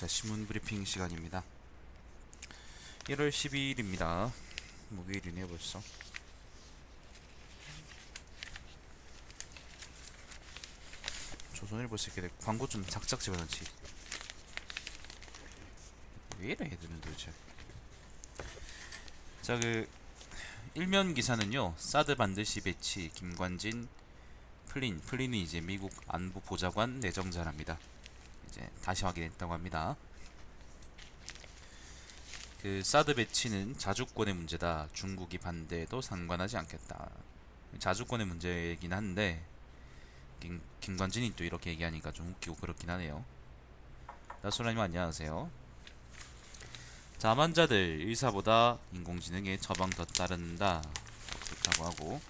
자, 신문 브리핑 시간입니다. 1월 12일입니다. 목요일이네요, 벌써. 조선일보 새끼들 광고 좀 작작 집어넣지. 왜 이래, 얘들은 도대체. 자, 일면 기사는요, 사드 반드시 배치, 김관진, 플린이 이제 미국 안보 보좌관 내정자랍니다. 이제 다시 확인했다고 합니다. 사드 배치는 자주권의 문제다. 중국이 반대해도 상관하지 않겠다. 자주권의 문제이긴 한데, 김관진이 또 이렇게 얘기하니까 좀 웃기고 그렇긴 하네요. 나소라님 안녕하세요. 자만자들 의사보다 인공지능에 처방 더 따른다. 그렇다고 하고,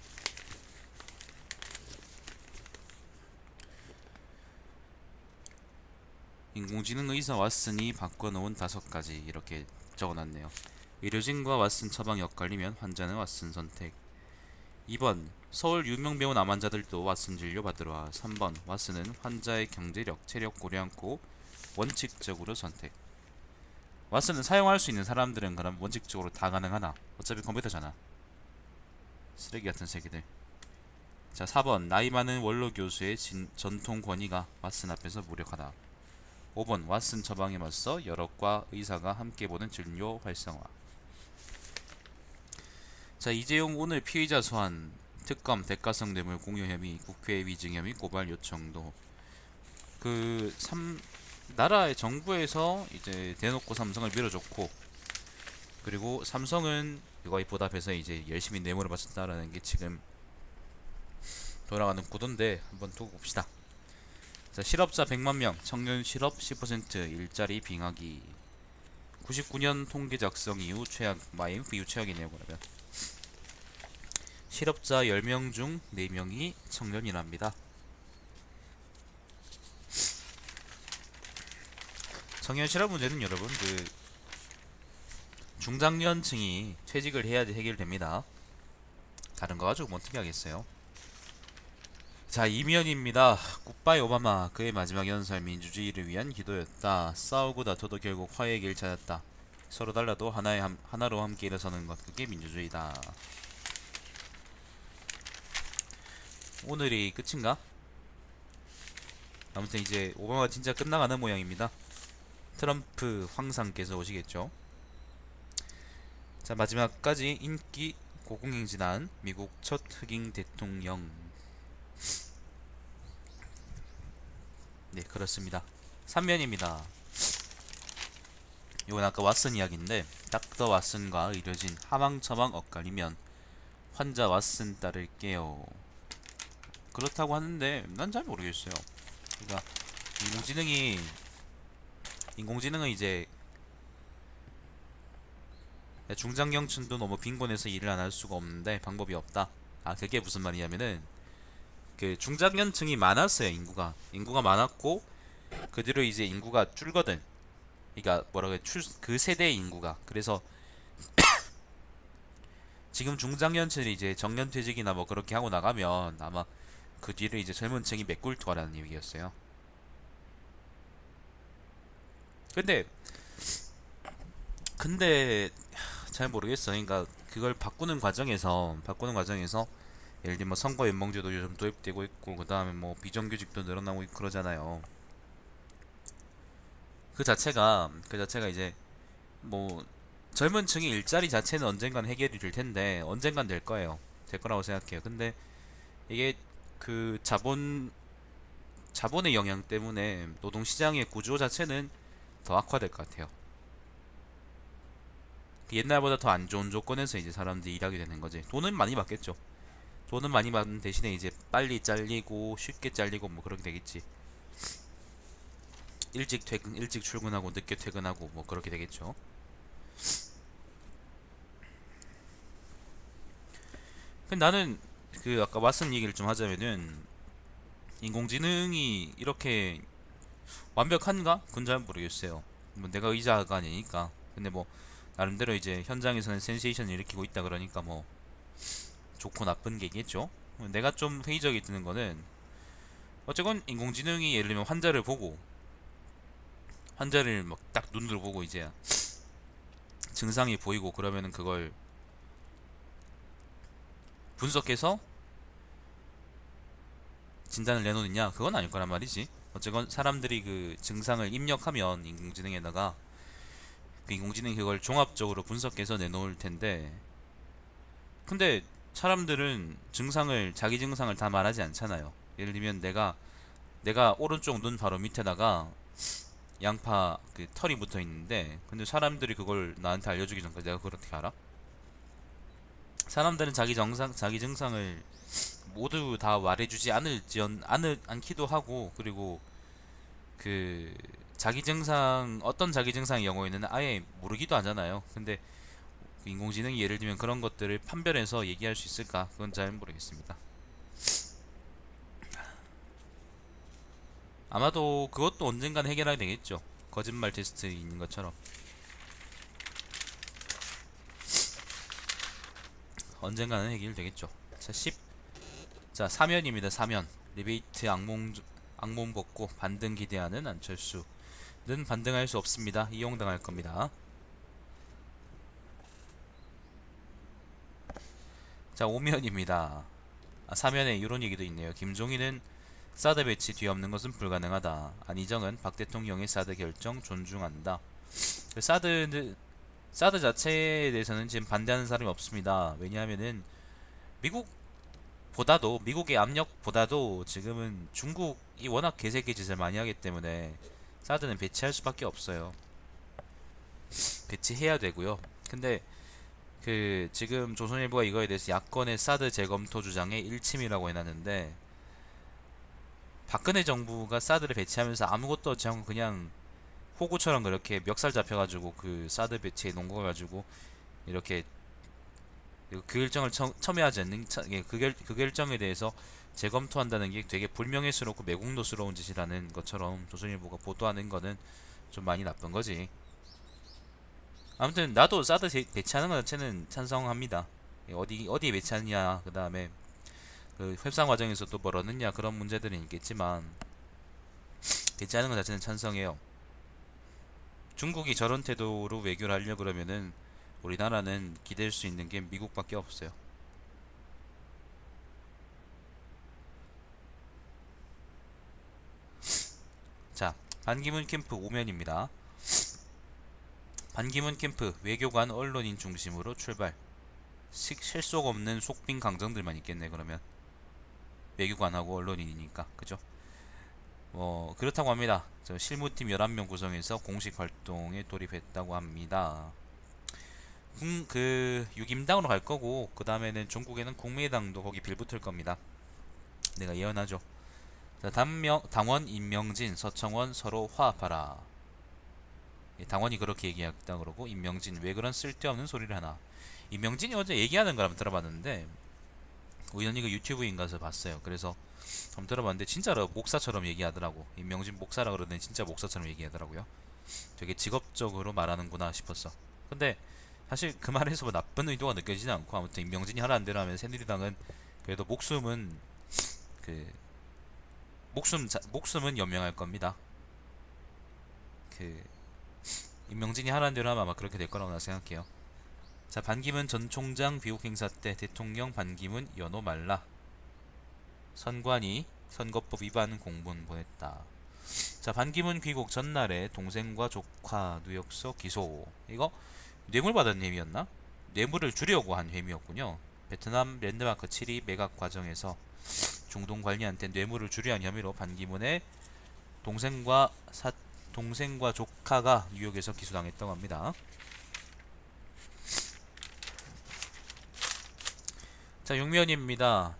인공지능 의사 왓슨이 바꿔놓은 5가지 이렇게 적어놨네요. 의료진과 왓슨 처방이 엇갈리면 환자는 왓슨 선택. 2번 서울 유명 배우 남환자들도 왓슨 진료 받으러 와. 3번 왓슨은 환자의 경제력, 체력 고려 않고 원칙적으로 선택. 왓슨은 사용할 수 있는 사람들은 그럼 원칙적으로 다 가능하나? 어차피 컴퓨터잖아. 쓰레기 같은 새끼들. 자, 4번 나이 많은 원로 교수의 전통 권위가 왓슨 앞에서 무력하다. 5번 왓슨 처방에 맞서 여러 과 의사가 함께 보는 진료 활성화. 자, 이재용 오늘 피의자 소환, 특검 대가성 뇌물 공여 혐의, 국회 위증 혐의 고발 요청도. 나라의 정부에서 이제 대놓고 삼성을 밀어줬고, 그리고 삼성은 그거에 보답해서 이제 열심히 뇌물을 바쳤다라는 게 지금 돌아가는 구도인데 한번 두고 봅시다. 자, 실업자 100만 명, 청년 실업 10%, 일자리 빙하기. 99년 통계 작성 이후 최악, IMF 이후 최악이네요. 그러면 실업자 10명 중 4명이 청년이랍니다. 청년 실업 문제는 여러분 중장년층이 퇴직을 해야지 해결됩니다. 다른 거 가지고 뭐 어떻게 하겠어요. 자, 이면입니다. 굿바이 오바마. 그의 마지막 연설 민주주의를 위한 기도였다. 싸우고 다퉈도 결국 화해의 길 찾았다. 서로 달라도 하나로 함께 일어서는 것, 그게 민주주의다. 오늘이 끝인가? 아무튼 이제 오바마 진짜 끝나가는 모양입니다. 트럼프 황상께서 오시겠죠. 자, 마지막까지 인기 고공행진한 미국 첫 흑인 대통령. 네, 그렇습니다. 3면입니다. 이건 아까 왓슨 이야기인데, 닥터 왓슨과 의료진 하망처방 엇갈리면 환자 왓슨 따를게요. 그렇다고 하는데 난 잘 모르겠어요. 그러니까 인공지능이 인공지능은 이제 중장년층도 너무 빈곤해서 일을 안 할 수가 없는데 방법이 없다. 아, 그게 무슨 말이냐면은 중장년층이 많았어요. 인구가 많았고 그 뒤로 이제 인구가 줄거든. 그러니까 뭐라 그래, 그 세대의 인구가. 그래서 지금 중장년층이 이제 정년퇴직이나 뭐 그렇게 하고 나가면 아마 그 뒤를 이제 젊은 층이 메꿀 거라는 얘기였어요. 근데 근데 잘 모르겠어. 그러니까 그걸 바꾸는 과정에서 예를 들면 뭐 선거 연봉제도 요즘 도입되고 있고, 그 다음에 뭐 비정규직도 늘어나고 있고 그러잖아요. 그 자체가 이제 뭐 젊은 층의 일자리 자체는 언젠간 해결이 될 텐데, 언젠간 될 거예요. 될 거라고 생각해요. 근데 이게 그 자본의 영향 때문에 노동시장의 구조 자체는 더 악화될 것 같아요. 옛날보다 더 안 좋은 조건에서 이제 사람들이 일하게 되는 거지. 돈은 많이 받겠죠. 돈은 많이 받는 대신에 이제 빨리 잘리고 쉽게 잘리고 뭐 그렇게 되겠지. 일찍 출근하고 늦게 퇴근하고 뭐 그렇게 되겠죠. 근데 나는 아까 왓슨 얘기를 좀 하자면은, 인공지능이 이렇게 완벽한가? 그건 잘 모르겠어요. 뭐 내가 의사가 아니니까. 근데 뭐 나름대로 이제 현장에서는 센세이션을 일으키고 있다 그러니까 뭐 좋고 나쁜 게 있겠죠. 내가 좀 회의적이 드는 거는, 어쨌건 인공지능이 예를 들면 환자를 보고 환자를 막 딱 눈으로 보고 이제 증상이 보이고 그러면은 그걸 분석해서 진단을 내놓느냐, 그건 아닐 거란 말이지. 어쨌건 사람들이 그 증상을 입력하면 인공지능에다가 그 인공지능이 그걸 종합적으로 분석해서 내놓을 텐데, 근데 사람들은 증상을, 자기 증상을 다 말하지 않잖아요. 예를 들면 내가 오른쪽 눈 바로 밑에다가 양파 그 털이 붙어 있는데, 근데 사람들이 그걸 나한테 알려주기 전까지 내가 그걸 어떻게 알아? 사람들은 자기 증상을 모두 다 말해주지 않기도 하고, 그리고 그 자기 증상, 어떤 자기 증상의 경우에는 아예 모르기도 하잖아요. 근데 그 인공지능이 예를 들면 그런 것들을 판별해서 얘기할 수 있을까? 그건 잘 모르겠습니다. 아마도 그것도 언젠간 해결하게 되겠죠. 거짓말 테스트 있는 것처럼 언젠가는 해결되겠죠. 자, 10. 자, 사면입니다. 사면. 리베이트 악몽 벗고 반등 기대하는 안철수는 반등할 수 없습니다. 이용당할 겁니다. 자, 오면입니다. 사면에 이런 얘기도 있네요. 김종인은 사드 배치 뒤엎는 것은 불가능하다. 안희정은 박 대통령의 사드 결정 존중한다. 사드 자체에 대해서는 지금 반대하는 사람이 없습니다. 왜냐하면은 미국의 압력보다도 지금은 중국이 워낙 개새끼 짓을 많이 하기 때문에 사드는 배치할 수밖에 없어요. 배치해야 되고요. 근데 그 지금 조선일보가 이거에 대해서 야권의 사드 재검토 주장에 일침이라고 해놨는데, 박근혜 정부가 사드를 배치하면서 아무것도 없이 하고 그냥 호구처럼 그렇게 멱살 잡혀가지고 그 사드 배치에 놓은 거 가지고 이렇게 그 결정을 첨예하지 않는 그 결정에 대해서 재검토한다는 게 되게 불명예스럽고 매국노스러운 짓이라는 것처럼 조선일보가 보도하는 거는 좀 많이 나쁜 거지. 아무튼 나도 사드 배치하는 것 자체는 찬성합니다. 어디에 배치하느냐, 그 다음에 그 협상 과정에서 또 뭘 얻느냐, 그런 문제들은 있겠지만 배치하는 것 자체는 찬성해요. 중국이 저런 태도로 외교를 하려 그러면은 우리나라는 기댈 수 있는 게 미국밖에 없어요. 자, 반기문 캠프 오면입니다. 반기문 캠프 외교관 언론인 중심으로 출발. 실속 없는 속빈 강정들만 있겠네. 그러면 외교관하고 언론인이니까, 그죠? 그렇다고 합니다. 저 실무팀 11명 구성해서 공식 활동에 돌입했다고 합니다. 그 유김당으로 갈 거고, 그 다음에는 중국에는 국민의당도 거기 빌붙을 겁니다. 내가 예언하죠. 자, 당원 임명진, 서청원 서로 화합하라. 당원이 그렇게 얘기했다 그러고, 임명진 왜 그런 쓸데없는 소리를 하나. 임명진이 어제 얘기하는 걸 한번 들어봤는데, 우연히 그 유튜브인가서 봤어요. 그래서 한번 들어봤는데 진짜로 목사처럼 얘기하더라고. 임명진 목사라 그러더니 진짜 목사처럼 얘기하더라고요. 되게 직업적으로 말하는구나 싶었어. 근데 사실 그 말에서 뭐 나쁜 의도가 느껴지지 않고, 아무튼 임명진이 하라는 대로 하면 새누리당은 그래도 그 목숨은 연명할 겁니다. 그 임명진이 하라는 대로 하면 아마 그렇게 될 거라고 생각해요. 자, 반기문 전 총장 비옥 행사 때 대통령 반기문 연호 말라. 선관위 선거법 위반 공문 보냈다. 자, 반기문 귀국 전날에 동생과 조카 누역서 기소. 이거 뇌물 받은 혐의였나? 뇌물을 주려고 한 혐의였군요. 베트남 랜드마크 7위 매각 과정에서 중동 관리한테 뇌물을 주려 한 혐의로 반기문의 동생과 조카가 뉴욕에서 기소당했다고 합니다. 자, 육면입니다.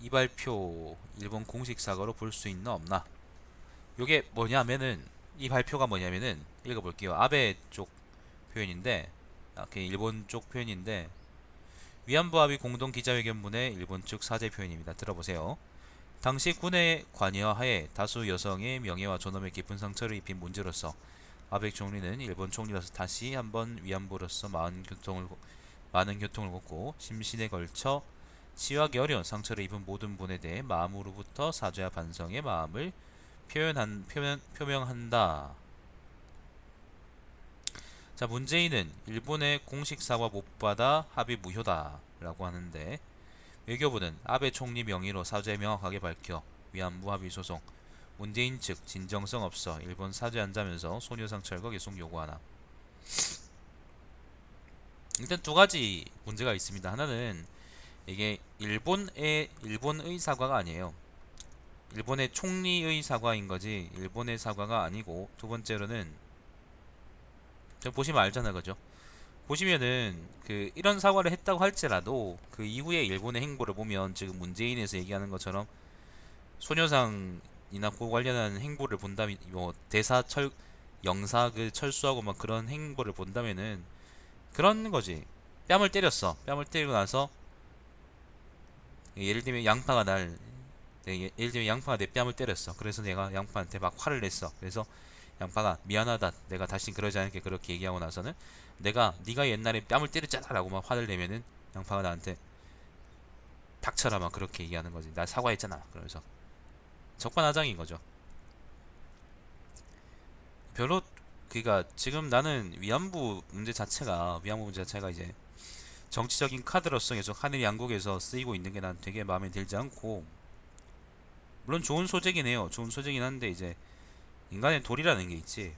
이 발표 일본 공식 사과로 볼 수 있나 없나? 요게 뭐냐면은, 이 발표가 뭐냐면은, 읽어볼게요. 아베 쪽 표현인데, 일본 쪽 표현인데, 위안부 합의 공동 기자회견문의 일본 측 사죄 표현입니다. 들어보세요. 당시 군의 관여하에 다수 여성의 명예와 존엄에 깊은 상처를 입힌 문제로서 아베 총리는 일본 총리로서 다시 한번 위안부로서 많은 교통을 겪고 심신에 걸쳐 치유하기 어려운 상처를 입은 모든 분에 대해 마음으로부터 사죄와 반성의 마음을 표명한다. 자, 문재인은 일본의 공식 사과 못 받아 합의 무효다 라고 하는데, 외교부는 아베 총리 명의로 사죄 명확하게 밝혀 위안부 합의 소송, 문재인 측 진정성 없어 일본 사죄한다면서 소녀상 철거 계속 요구하나. 일단 두 가지 문제가 있습니다. 하나는 이게 일본의 사과가 아니에요. 일본의 총리의 사과인 거지 일본의 사과가 아니고, 두 번째로는 보시면 알잖아요, 그죠? 보시면은 그 이런 사과를 했다고 할지라도 그 이후에 일본의 행보를 보면 지금 문재인에서 얘기하는 것처럼 소녀상이나 그 관련한 행보를 본다면, 뭐 대사 철 영사 그 철수하고 막 그런 행보를 본다면은 그런 거지. 뺨을 때렸어. 뺨을 때리고 나서 예를 들면 양파가 예를 들면 양파가 내 뺨을 때렸어. 그래서 내가 양파한테 막 화를 냈어. 그래서 양파가 미안하다, 내가 다신 그러지 않을게, 그렇게 얘기하고 나서는 네가 옛날에 뺨을 때렸잖아 라고 막 화를 내면은 양파가 나한테 닥쳐라 막 그렇게 얘기하는 거지. 나 사과했잖아. 그러면서 적반하장인 거죠. 별로, 그니까 지금 나는 위안부 문제 자체가 이제 정치적인 카드로서 계속 하늘 양국에서 쓰이고 있는 게 난 되게 마음에 들지 않고, 물론 좋은 소재긴 해요. 좋은 소재긴 한데 이제 인간의 도리라는 게 있지.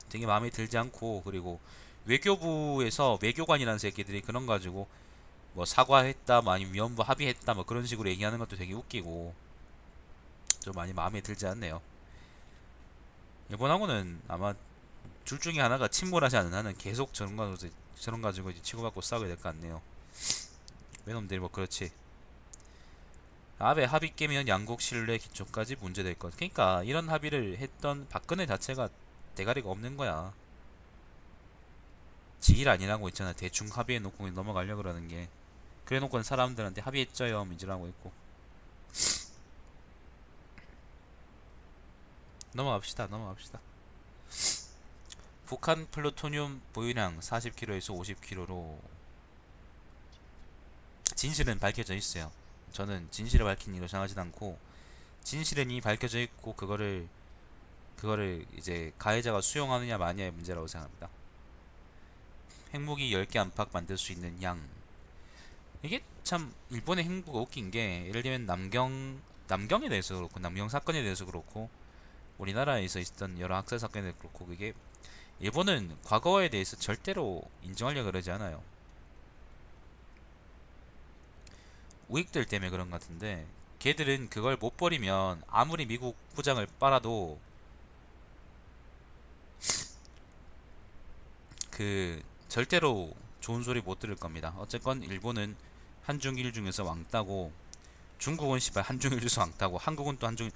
되게 마음에 들지 않고, 그리고 외교부에서 외교관이라는 새끼들이 그런 거 가지고 뭐 사과했다, 뭐 아니면 위안부 합의했다, 뭐 그런 식으로 얘기하는 것도 되게 웃기고 좀 많이 마음에 들지 않네요. 일본하고는 아마 둘 중에 하나가 침몰하지 않는 한은 계속 저런 가지고 이제 치고받고 싸우게 될 것 같네요. 외놈들이 뭐 그렇지. 아베 합의 깨면 양국 신뢰 기초까지 문제될 것. 그러니까 이런 합의를 했던 박근혜 자체가 대가리가 없는 거야. 지일 아니라고 있잖아. 대충 합의해 놓고 넘어가려 그러는 게. 그래 놓고는 사람들한테 합의했죠요 민지라고 있고. 넘어갑시다. 북한 플루토늄 보유량 40kg에서 50kg로 진실은 밝혀져 있어요. 저는 진실을 밝힌 일로 생각하진 않고, 진실은 이미 밝혀져 있고 그거를 이제 가해자가 수용하느냐 마냐의 문제라고 생각합니다. 핵무기 10개 안팎 만들 수 있는 양. 이게 참 일본의 행보가 웃긴 게, 예를 들면 남경에 대해서 그렇고 남경 사건에 대해서 그렇고 우리나라에서 있었던 여러 학살 사건에 대해서 그렇고, 그게 일본은 과거에 대해서 절대로 인정하려고 그러지 않아요. 우익들 때문에 그런 것 같은데, 걔들은 그걸 못 버리면 아무리 미국 부장을 빨아도 그 절대로 좋은 소리 못 들을 겁니다. 어쨌건 일본은 한중일 중에서 왕따고, 중국은 시발 한중일 중에서 왕따고, 한국은 또 한중일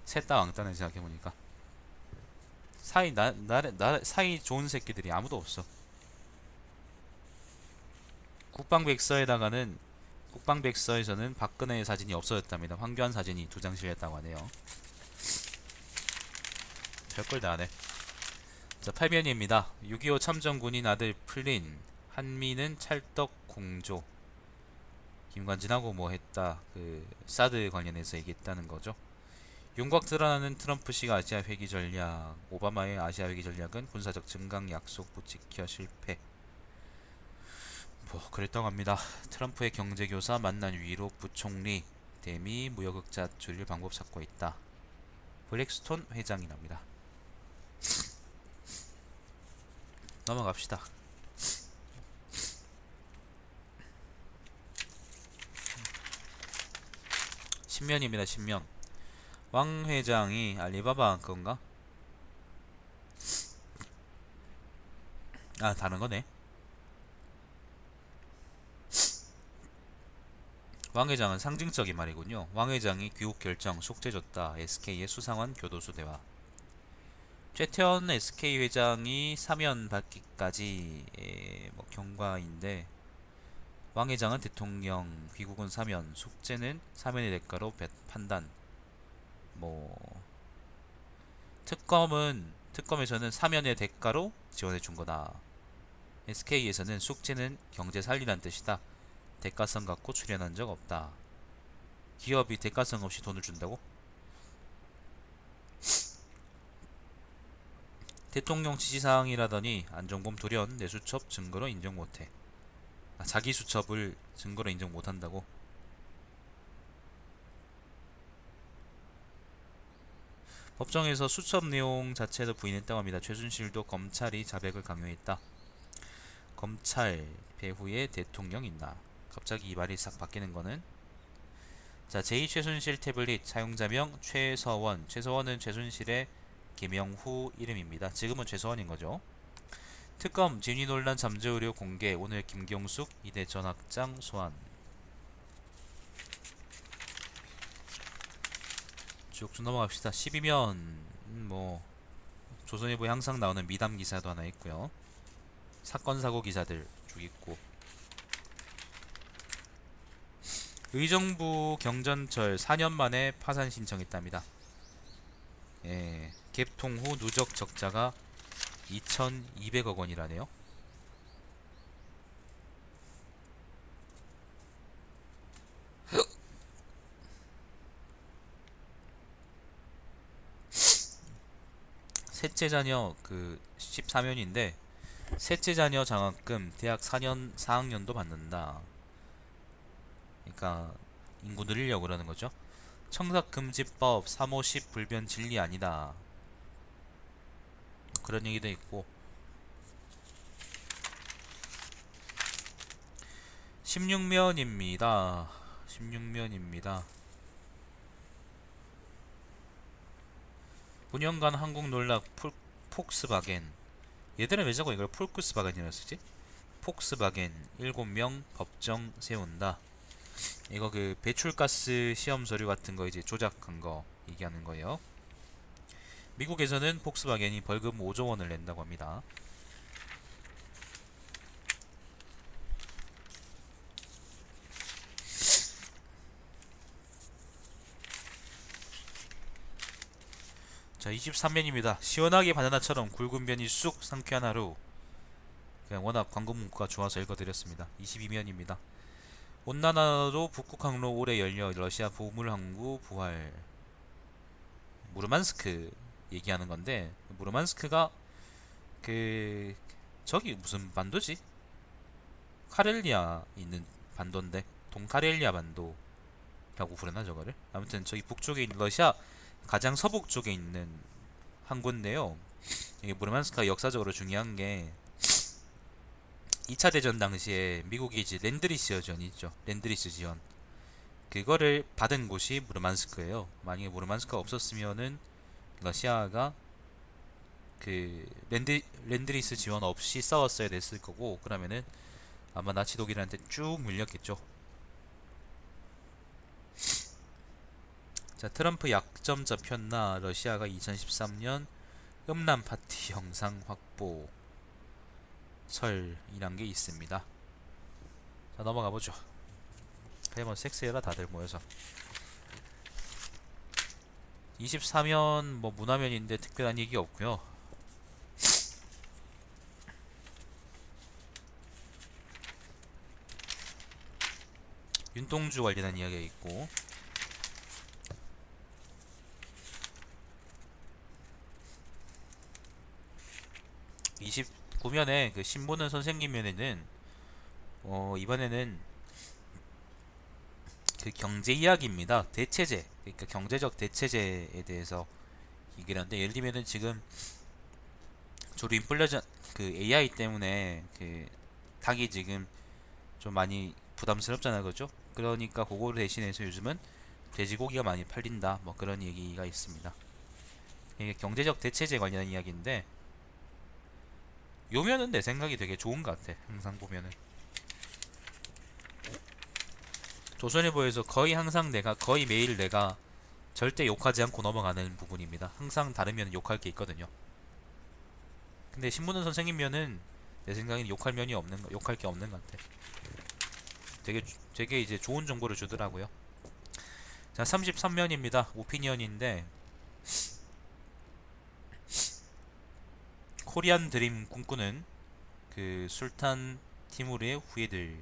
셋 다 왕따네 생각해보니까. 사이 좋은 새끼들이 아무도 없어. 국방백서에다가는 국방백서에서는 박근혜의 사진이 없어졌답니다. 황교안 사진이 2장 실렸다고 하네요. 별걸 다 하네. 자, 8변입니다. 6.25 참전군인 아들 풀린, 한미는 찰떡 공조. 김관진하고 뭐 했다, 그 사드 관련해서 얘기했다는 거죠. 윤곽 드러나는 트럼프식 아시아 회귀 전략. 오바마의 아시아 회귀 전략은 군사적 증강 약속 못 지켜 실패. 뭐 그랬다고 합니다. 트럼프의 경제교사 만난 위로 부총리, 대미 무역흑자 줄일 방법 찾고 있다. 블랙스톤 회장이랍니다. 넘어갑시다. 신면입니다. 신면. 왕 회장이 알리바바 그건가? 아, 다른 거네. 왕 회장은 상징적인 말이군요. 왕 회장이 귀국 결정 속죄 줬다. SK의 수상환 교도소 대화. 최태원 SK 회장이 사면 받기까지 뭐 경과인데, 왕 회장은 대통령, 귀국은 사면, 속죄는 사면의 대가로 판단. 뭐 특검에서는 사면의 대가로 지원해 준 거다. SK에서는 숙제는 경제 살리란 뜻이다. 대가성 갖고 출연한 적 없다. 기업이 대가성 없이 돈을 준다고? 대통령 지시사항이라더니 안종범 돌연 내 수첩 증거로 인정 못해. 자기 수첩을 증거로 인정 못한다고? 법정에서 수첩 내용 자체도 부인했다고 합니다. 최순실도 검찰이 자백을 강요했다. 검찰 배후에 대통령 있나? 갑자기 이 말이 싹 바뀌는 거는. 자, 제2 최순실 태블릿 사용자명 최서원. 최서원은 최순실의 개명 후 이름입니다. 지금은 최서원인 거죠. 특검 진위 논란 잠재 의료 공개. 오늘 김경숙 이대 전학장 소환. 쭉쭉 넘어갑시다. 12면 뭐 조선일보에 항상 나오는 미담 기사도 하나 있고요. 사건 사고 기사들 쭉 있고. 의정부 경전철 4년 만에 파산 신청했답니다. 예, 개통 후 누적 적자가 2,200억 원이라네요. 셋째 자녀 14면인데 셋째 자녀 장학금 대학 4년 4학년도 받는다. 그러니까 인구 늘리려고 그러는 거죠. 청탁금지법 350 불변 진리 아니다. 그런 얘기도 있고. 16면입니다. 16면입니다. 9년간 한국 놀락 폭스바겐. 얘들은 왜 자꾸 이걸 폴크스바겐이라고 쓰지? 폭스바겐 7명 법정 세운다. 이거 배출가스 시험 서류 같은 거 이제 조작한 거 얘기하는 거예요. 미국에서는 폭스바겐이 벌금 5조 원을 낸다고 합니다. 자, 23면입니다. 시원하게 바나나처럼 굵은 면이 쑥 상쾌한 하루. 그냥 워낙 광고 문구가 좋아서 읽어드렸습니다. 22면입니다. 온난화로 북극 항로 올해 열려 러시아 보물항구 부활. 무르만스크 얘기하는 건데, 무르만스크가 저기 무슨 반도지? 카렐리아 있는 반도인데 동카렐리아 반도라고 부르나 저거를? 아무튼 저기 북쪽에 있는 러시아 가장 서북 쪽에 있는 항구인데요. 이게 무르만스크가 역사적으로 중요한 게 2차 대전 당시에 미국이 이제 랜드리스 지원이 있죠. 랜드리스 지원. 그거를 받은 곳이 무르만스크예요. 만약에 무르만스크가 없었으면은 러시아가 랜드리스 지원 없이 싸웠어야 됐을 거고, 그러면은 아마 나치 독일한테 쭉 밀렸겠죠. 자, 트럼프 약점 잡혔나? 러시아가 2013년 음란 파티 영상 확보 설이란 게 있습니다. 자, 넘어가 보죠. 그냥 뭐 섹스해라 다들 모여서. 24면 뭐 문화면인데 특별한 얘기 없고요. 윤동주 관련한 이야기가 있고. 29면에 신보는 선생님 면에는 이번에는 경제 이야기입니다. 대체제, 그러니까 경제적 대체제에 대해서 얘기를 하는데, 예를 들면은 지금 조류 인플레이션 AI 때문에 닭이 지금 좀 많이 부담스럽잖아요, 그죠? 그러니까 그거를 대신해서 요즘은 돼지고기가 많이 팔린다, 뭐 그런 얘기가 있습니다. 이게 경제적 대체제 관련한 이야기인데, 요면은 내 생각이 되게 좋은 것 같아. 항상 보면은 조선일보에서 거의 매일 내가 절대 욕하지 않고 넘어가는 부분입니다. 항상 다르면 욕할 게 있거든요. 근데 신문은 선생님 면은 내 생각엔 욕할 게 없는 것 같아. 되게 이제 좋은 정보를 주더라고요. 자, 33면입니다. 오피니언인데, 코리안 드림 꿈꾸는 술탄 티무르의 후예들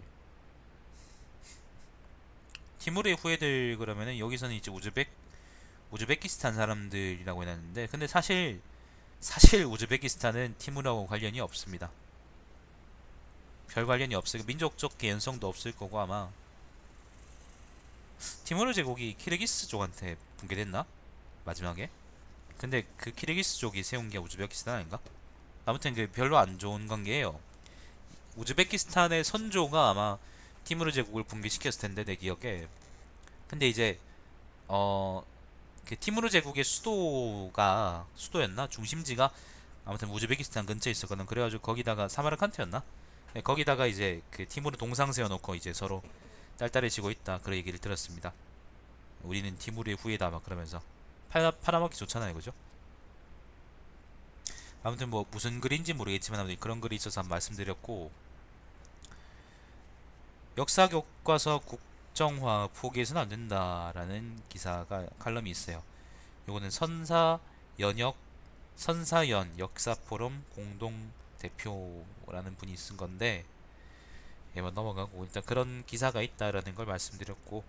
그러면은 여기서는 이제 우즈베키스탄 사람들이라고 해놨는데, 근데 사실 사실 우즈베키스탄은 티무르하고 관련이 없습니다. 별 관련이 없어요. 민족적 개연성도 없을 거고 아마 티무르 제국이 키르기스족한테 붕괴됐나? 마지막에? 근데 그 키르기스족이 세운 게 우즈베키스탄 아닌가? 아무튼 그 별로 안 좋은 관계예요. 우즈베키스탄의 선조가 아마 티무르 제국을 붕괴시켰을 텐데 내 기억에. 근데 이제 어 그 티무르 제국의 수도였나? 중심지가 아무튼 우즈베키스탄 근처에 있었거든. 그래가지고 거기다가 사마르칸트였나? 네, 거기다가 이제 그 티무르 동상 세워놓고 이제 서로 딸딸해지고 있다 그런 얘기를 들었습니다. 우리는 티무르의 후예다 막 그러면서 팔아먹기 좋잖아요, 그죠? 아무튼 뭐 무슨 글인지 모르겠지만 아무튼 그런 글이 있어서 한번 말씀드렸고, 역사 교과서 국정화 포기해서는 안 된다라는 기사가 칼럼이 있어요. 요거는 선사연 역사 포럼 공동 대표라는 분이 쓴 건데, 예, 뭐 넘어가고 일단 그런 기사가 있다라는 걸 말씀드렸고,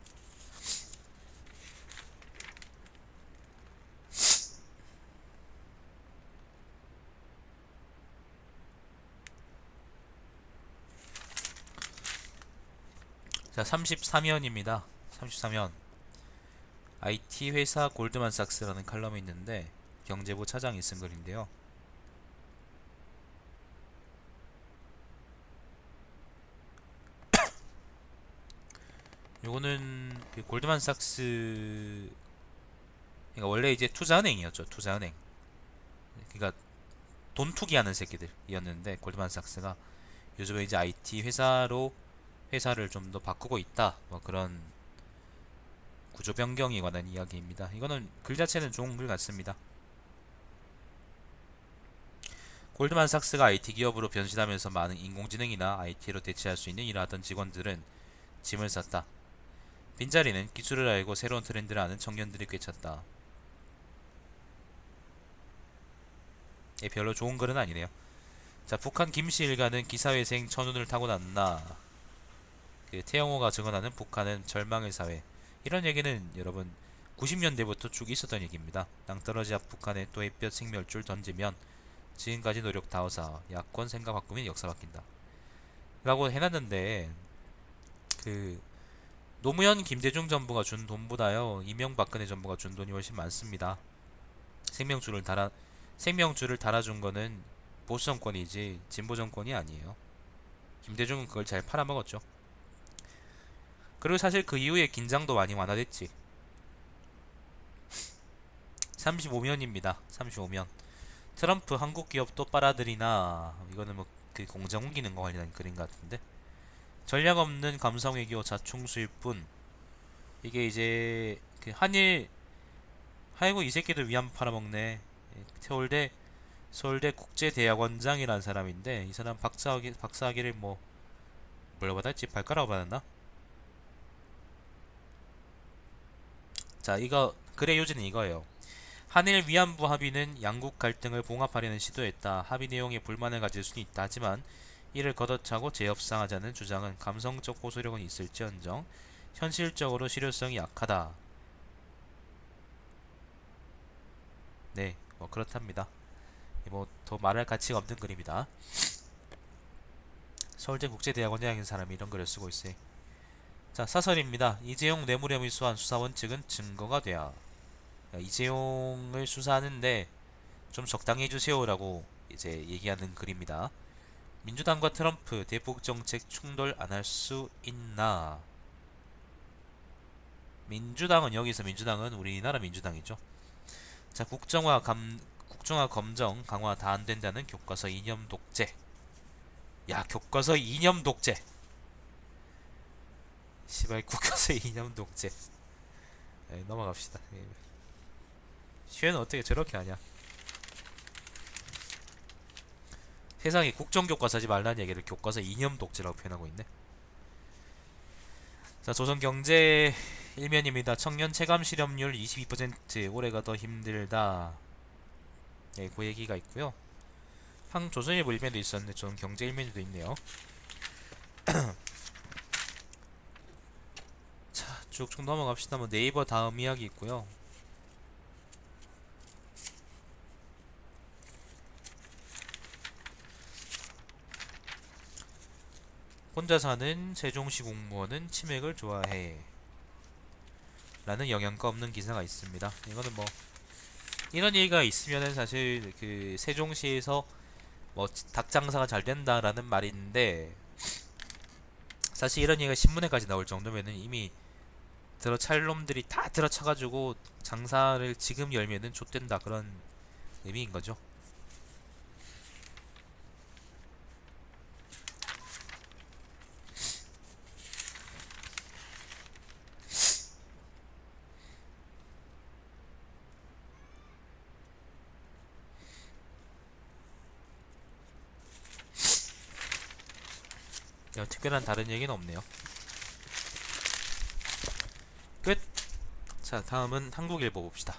자 33면입니다. 33면 IT 회사 골드만삭스라는 칼럼이 있는데 경제부 차장이 쓴 글인데요. 요거는 그 골드만삭스, 그러니까 원래 이제 투자은행이었죠. 투자은행. 그러니까 돈 투기하는 새끼들이었는데 골드만삭스가 요즘에 이제 IT 회사로 회사를 좀 더 바꾸고 있다. 뭐 그런 구조 변경에 관한 이야기입니다. 이거는 글 자체는 좋은 글 같습니다. 골드만삭스가 IT 기업으로 변신하면서 많은 인공지능이나 IT로 대체할 수 있는 일을 하던 직원들은 짐을 쌌다. 빈자리는 기술을 알고 새로운 트렌드를 아는 청년들이 꿰찼다. 예, 별로 좋은 글은 아니네요. 자, 북한 김씨 일가는 기사회생 천운을 타고났나. 그 태영호가 증언하는 북한은 절망의 사회. 이런 얘기는 여러분 90년대부터 쭉 있었던 얘기입니다. 낭떠러지 앞 북한에 또 햇볕 생멸줄 던지면 지금까지 노력 다하사 야권 생각 바꾸면 역사 바뀐다 라고 해놨는데, 그 노무현 김대중 정부가 준 돈보다요 이명박근혜 정부가 준 돈이 훨씬 많습니다. 생명줄을 달아 생명줄을 달아준 거는 보수 정권이지 진보 정권이 아니에요. 김대중은 그걸 잘 팔아먹었죠. 그리고 사실 그 이후에 긴장도 많이 완화됐지. 35면입니다. 35면. 트럼프 한국 기업 또 빨아들이나. 이거는 뭐 그 공장 옮기는 거 관련한 글인 것 같은데. 전략 없는 감성 외교 자충수일 뿐. 이게 이제 그 한일, 아이고 이 새끼들 위안 팔아먹네. 서울대 국제대학원장이라는 사람인데 이 사람 박사학위를 뭐라고 받았지? 발가락 받았나? 자, 이거 글의 요지는 이거예요. 한일 위안부 합의는 양국 갈등을 봉합하려는 시도였다. 합의 내용에 불만을 가질 수는 있다. 하지만 이를 걷어차고 재협상하자는 주장은 감성적 호소력은 있을지언정 현실적으로 실효성이 약하다. 네, 뭐 그렇답니다. 뭐 더 말할 가치가 없는 글입니다. 서울대 국제대학원장인 사람이 이런 글을 쓰고 있어요. 자, 사설입니다. 이재용 뇌물혐의 수한 수사원 측은 증거가 돼야. 이재용을 수사하는데 좀 적당히 해주세요라고 이제 얘기하는 글입니다. 민주당과 트럼프 대북 정책 충돌 안 할 수 있나? 민주당은 우리나라 민주당이죠. 자, 국정화 검정 강화 다 안 된다는 교과서 이념 독재. 야, 교과서 이념 독재. 시발 교과서 이념 독재. 네, 넘어갑시다. 시회는 어떻게 저렇게 하냐? 세상에 국정교과서지 말라는 얘기를 교과서 이념 독재라고 표현하고 있네. 자, 조선경제 일면입니다. 청년 체감 실업률 22%, 올해가 더 힘들다. 예, 그 얘기가 있고요. 조선일보 일면도 있었는데 조선경제 일면도 있네요. 자, 쭉쭉 넘어갑시다. 뭐 네이버 다음 이야기 있고요. 혼자 사는 세종시 공무원은 치맥을 좋아해 라는 영양가 없는 기사가 있습니다. 이거는 뭐 이런 얘기가 있으면은 사실 그 세종시에서 뭐 닭 장사가 잘 된다라는 말이 있는데, 사실 이런 얘기가 신문에까지 나올 정도면은 이미 들어찰 놈들이 다 들어차가지고 장사를 지금 열면은 좆된다 그런 의미인 거죠. 특별한 다른 얘기는 없네요. 끝. 자, 다음은 한국일보 봅시다.